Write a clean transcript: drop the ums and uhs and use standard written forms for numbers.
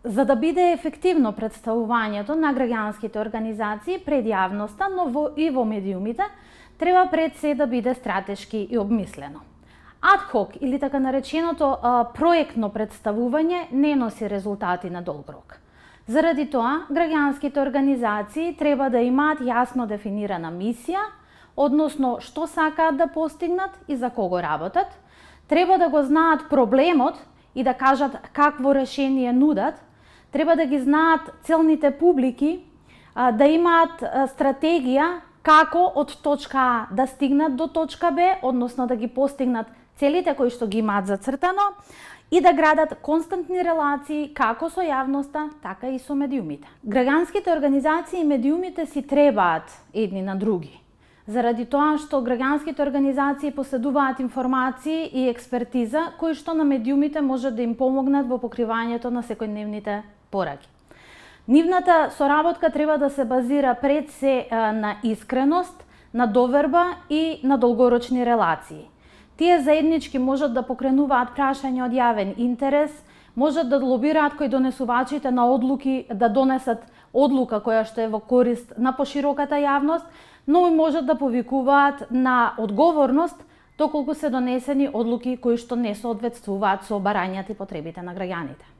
За да биде ефективно представувањето на граѓанските организации пред јавноста, но и во медиумите, треба пред се да биде стратешки и обмислено. Адхок или така нареченото проектно представување не носи резултати на долг рок. Заради тоа, граѓанските организации треба да имаат јасно дефинирана мисија, односно што сакаат да постигнат и за кого работат, треба да го знаат проблемот и да кажат какво решение нудат, треба да ги знаат целните публики, да имаат стратегија како од точка А да стигнат до точка Б, односно да ги постигнат целите кои што ги имаат зацртано и да градат константни релации како со јавноста, така и со медиумите. Граѓанските организации и медиумите си требаат едни на други, заради тоа што граѓанските организации поседуваат информации и експертиза кои што на медиумите може да им помогнат во покривањето на секојдневните пораки. Нивната соработка треба да се базира пред се на искреност, на доверба и на долгорочни релации. Тие заеднички можат да покренуваат прашања од јавен интерес, можат да лобираат кои донесувачите на одлуки да донесат одлука која што е во корист на пошироката јавност, но и можат да повикуваат на одговорност доколку се донесени одлуки кои што не соодветствуваат со барањата и потребите на граѓаните.